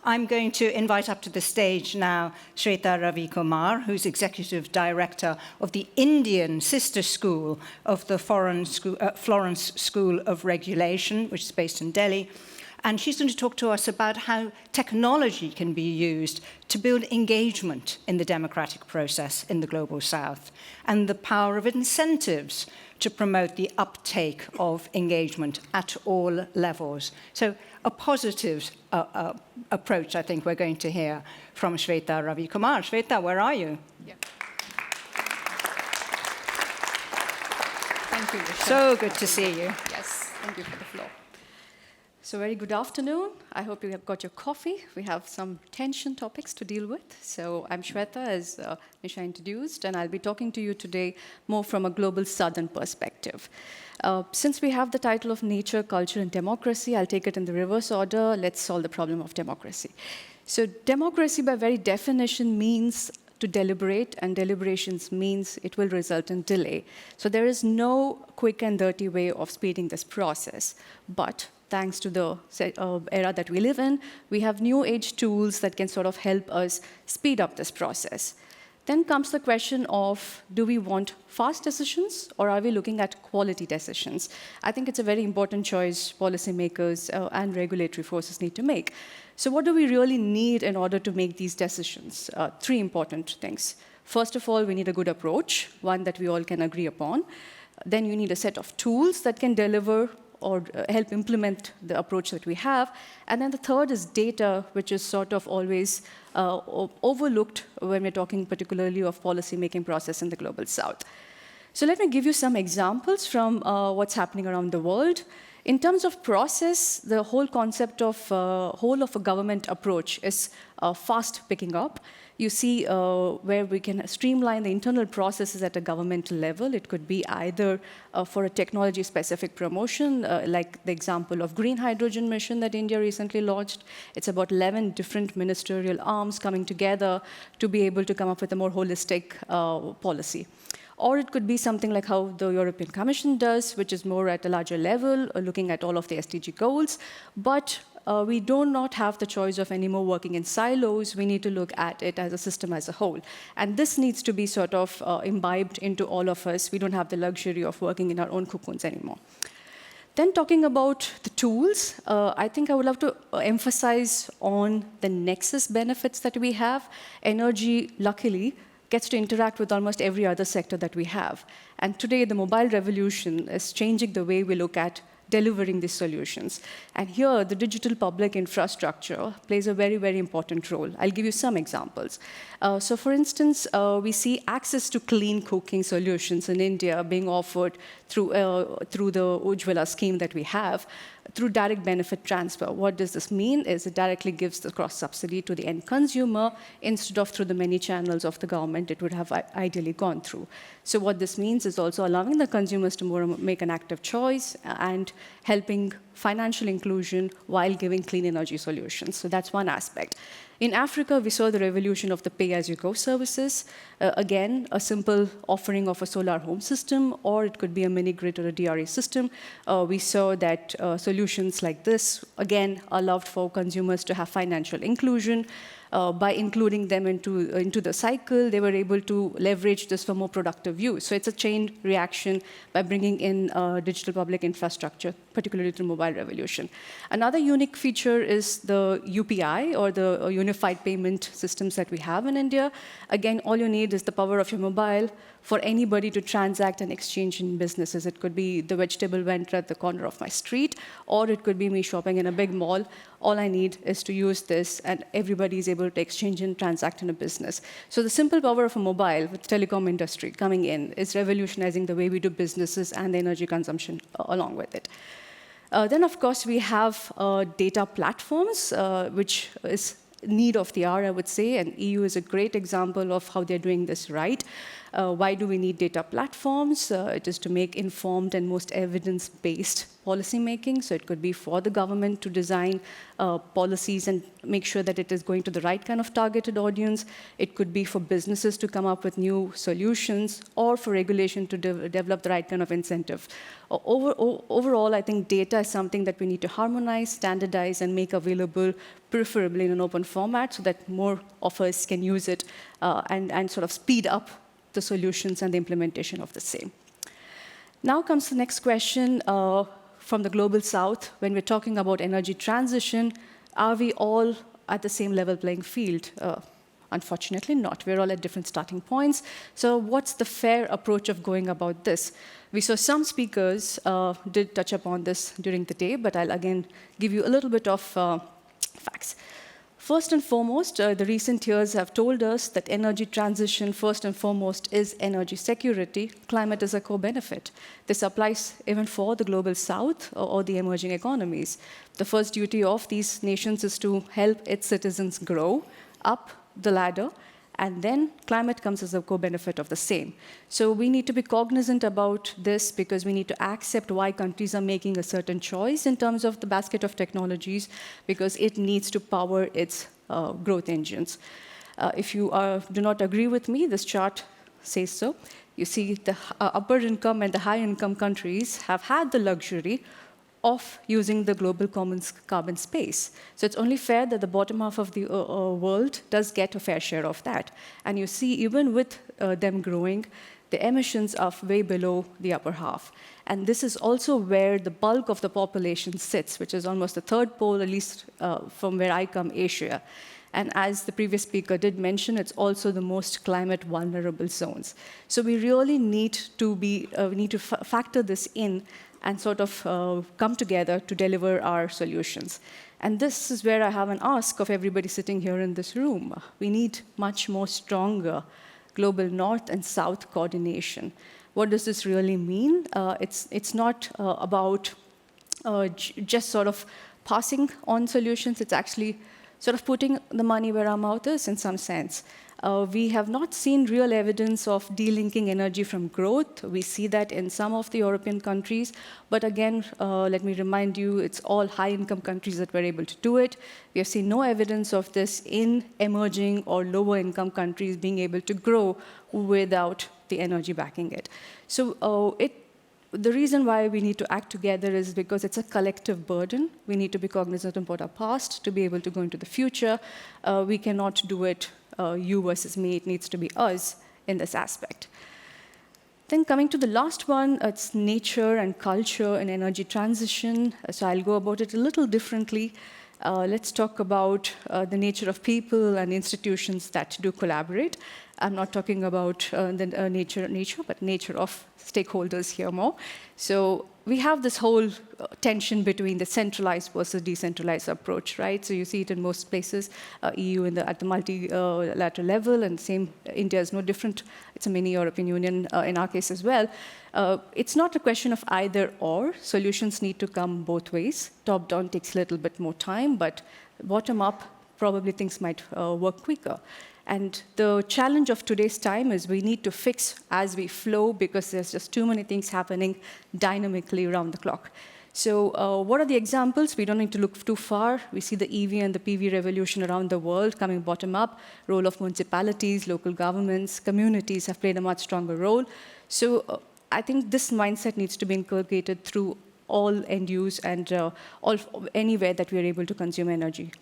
I'm going to invite up to the stage now Shweta Ravi Kumar, who's Executive Director of the Indian sister school of the Florence School of Regulation, which is based in Delhi. And she's going to talk to us about how technology can be used to build engagement in the democratic process in the Global South, and the power of incentives to promote the uptake of engagement at all levels. So a positive approach, I think, we're going to hear from Shweta Ravi Kumar. Shweta, where are you? Yeah. Thank you, Risha. So good to see you. Yes, thank you for the floor. So very good afternoon. I hope you have got your coffee. We have some tension topics to deal with. So I'm Swetha, as Nisha introduced, and I'll be talking to you today more from a global southern perspective. Since we have the title of Nature, Culture, and Democracy, I'll take it in the reverse order. Let's solve the problem of democracy. So democracy, by very definition, means to deliberate, and deliberations means it will result in delay. So there is no quick and dirty way of speeding this process. But thanks to the era that we live in, we have new age tools that can sort of help us speed up this process. Then comes the question of, do we want fast decisions, or are we looking at quality decisions? I think it's a very important choice policymakers and regulatory forces need to make. So what do we really need in order to make these decisions? Three important things. First of all, we need a good approach, one that we all can agree upon. Then you need a set of tools that can deliver or help implement the approach that we have. And then the third is data, which is sort of always overlooked when we're talking particularly of policy-making process in the Global South. So let me give you some examples from what's happening around the world. In terms of process, the whole concept of whole of a government approach is fast picking up. You see where we can streamline the internal processes at a governmental level. It could be either for a technology-specific promotion, like the example of green hydrogen mission that India recently launched. It's about 11 different ministerial arms coming together to be able to come up with a more holistic policy. Or it could be something like how the European Commission does, which is more at a larger level, looking at all of the SDG goals. But we do not have the choice of anymore working in silos. We need to look at it as a system as a whole. And this needs to be sort of imbibed into all of us. We don't have the luxury of working in our own cocoons anymore. Then talking about the tools, I think I would love to emphasize on the nexus benefits that we have. Energy, luckily, gets to interact with almost every other sector that we have. And today, the mobile revolution is changing the way we look at delivering these solutions. And here, the digital public infrastructure plays a very, very important role. I'll give you some examples. So for instance, we see access to clean cooking solutions in India being offered through the Ujjwala scheme that we have, through direct benefit transfer. What does this mean? Is it directly gives the cross-subsidy to the end consumer instead of through the many channels of the government it would have ideally gone through. So what this means is also allowing the consumers to make an active choice and helping financial inclusion while giving clean energy solutions. So that's one aspect. In Africa, we saw the revolution of the pay-as-you-go services. Again, a simple offering of a solar home system, or it could be a mini-grid or a DRE system. We saw that solutions like this, again, allowed for consumers to have financial inclusion. By including them into the cycle, they were able to leverage this for more productive use. So it's a chain reaction by bringing in digital public infrastructure, particularly through mobile revolution. Another unique feature is the UPI, or the unified payment systems that we have in India. Again, all you need is the power of your mobile for anybody to transact and exchange in businesses. It could be the vegetable vendor at the corner of my street, or it could be me shopping in a big mall. All I need is to use this, and everybody is able to exchange and transact in a business. So the simple power of a mobile with telecom industry coming in is revolutionizing the way we do businesses and the energy consumption along with it. Then, of course, we have data platforms, which is need of the hour, I would say, and EU is a great example of how they're doing this right. Why do we need data platforms? It is to make informed and most evidence-based policy making. So it could be for the government to design policies and make sure that it is going to the right kind of targeted audience. It could be for businesses to come up with new solutions, or for regulation to develop the right kind of incentive. Overall, I think data is something that we need to harmonize, standardize, and make available, preferably in an open format, so that more of us can use it and sort of speed up the solutions and the implementation of the same. Now comes the next question from the global south. When we're talking about energy transition, are we all at the same level playing field? Unfortunately not. We're all at different starting points. So what's the fair approach of going about this? We saw some speakers did touch upon this during the day, but I'll again give you a little bit of facts. First and foremost, the recent years have told us that energy transition, first and foremost, is energy security. Climate is a core benefit. This applies even for the global south or the emerging economies. The first duty of these nations is to help its citizens grow up the ladder, and then climate comes as a co-benefit of the same. So we need to be cognizant about this, because we need to accept why countries are making a certain choice in terms of the basket of technologies, because it needs to power its growth engines. If you do not agree with me, this chart says so. You see the upper income and the high income countries have had the luxury of using the global common carbon space. So it's only fair that the bottom half of the world does get a fair share of that. And you see, even with them growing, the emissions are way below the upper half. And this is also where the bulk of the population sits, which is almost the third pole, at least from where I come, Asia. And as the previous speaker did mention, it's also the most climate vulnerable zones. So we really need to factor this in and sort of come together to deliver our solutions. And this is where I have an ask of everybody sitting here in this room. We need much more stronger global north and south coordination. What does this really mean? It's not about just sort of passing on solutions. It's actually sort of putting the money where our mouth is, in some sense. We have not seen real evidence of delinking energy from growth. We see that in some of the European countries. But again, let me remind you, it's all high-income countries that were able to do it. We have seen no evidence of this in emerging or lower-income countries being able to grow without the energy backing it. So the reason why we need to act together is because it's a collective burden. We need to be cognizant about our past to be able to go into the future. We cannot do it you versus me. It needs to be us in this aspect. Then coming to the last one, it's nature and culture and energy transition. So I'll go about it a little differently. Let's talk about the nature of people and institutions that do collaborate. I'm not talking about the nature, but nature of stakeholders here more. So we have this whole tension between the centralized versus decentralized approach, right? So you see it in most places, EU at the multilateral level, and same, India is no different. It's a mini European Union in our case as well. It's not a question of either or. Solutions need to come both ways. Top-down takes a little bit more time, but bottom-up, probably things might work quicker. And the challenge of today's time is we need to fix as we flow, because there's just too many things happening dynamically around the clock. So what are the examples? We don't need to look too far. We see the EV and the PV revolution around the world coming bottom up. Role of municipalities, local governments, communities have played a much stronger role. So I think this mindset needs to be inculcated through all end use and anywhere that we are able to consume energy.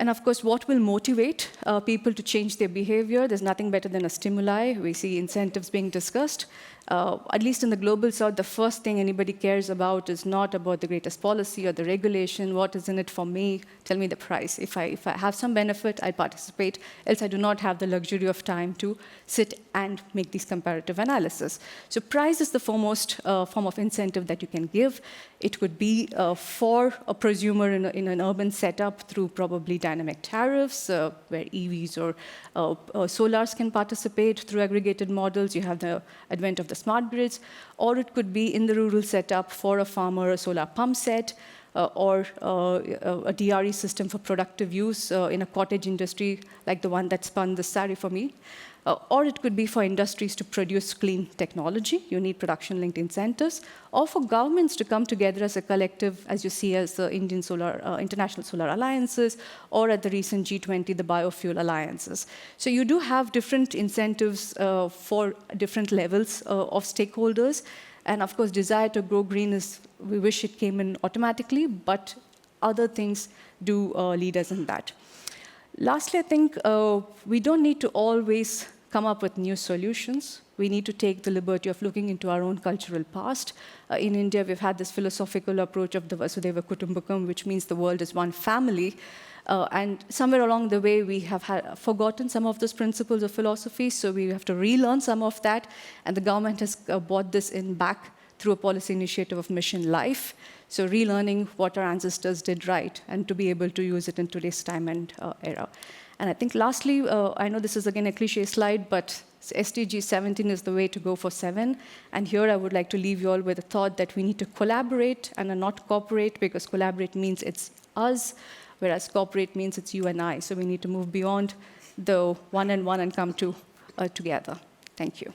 And of course, what will motivate people to change their behavior? There's nothing better than a stimuli. We see incentives being discussed. At least in the global south, the first thing anybody cares about is not about the greatest policy or the regulation. What is in it for me? Tell me the price. If I have some benefit, I participate. Else, I do not have the luxury of time to sit and make these comparative analysis. So price is the foremost form of incentive that you can give. It could be for a prosumer in an urban setup through probably dynamic tariffs, where EVs or solars can participate through aggregated models. You have the advent of the smart grids. Or it could be in the rural setup for a farmer, a solar pump set. or a DRE system for productive use in a cottage industry like the one that spun this sari for me. Or it could be for industries to produce clean technology. You need production-linked incentives. Or for governments to come together as a collective, as you see as the International Solar Alliances, or at the recent G20, the Biofuel Alliances. So you do have different incentives for different levels of stakeholders. And of course, desire to grow green is, we wish it came in automatically, but other things do lead us in that. Lastly, I think we don't need to always come up with new solutions. We need to take the liberty of looking into our own cultural past. In India, we've had this philosophical approach of the Vasudhaiva Kutumbakam, which means the world is one family. And somewhere along the way, we have forgotten some of those principles of philosophy, so we have to relearn some of that. And the government has brought this in back through a policy initiative of Mission Life. So relearning what our ancestors did right and to be able to use it in today's time and era. And I think lastly, I know this is again a cliche slide, but SDG 17 is the way to go for 7. And here I would like to leave you all with a thought that we need to collaborate and not cooperate, because collaborate means it's us, whereas cooperate means it's you and I. So we need to move beyond the one and one and come to together. Thank you.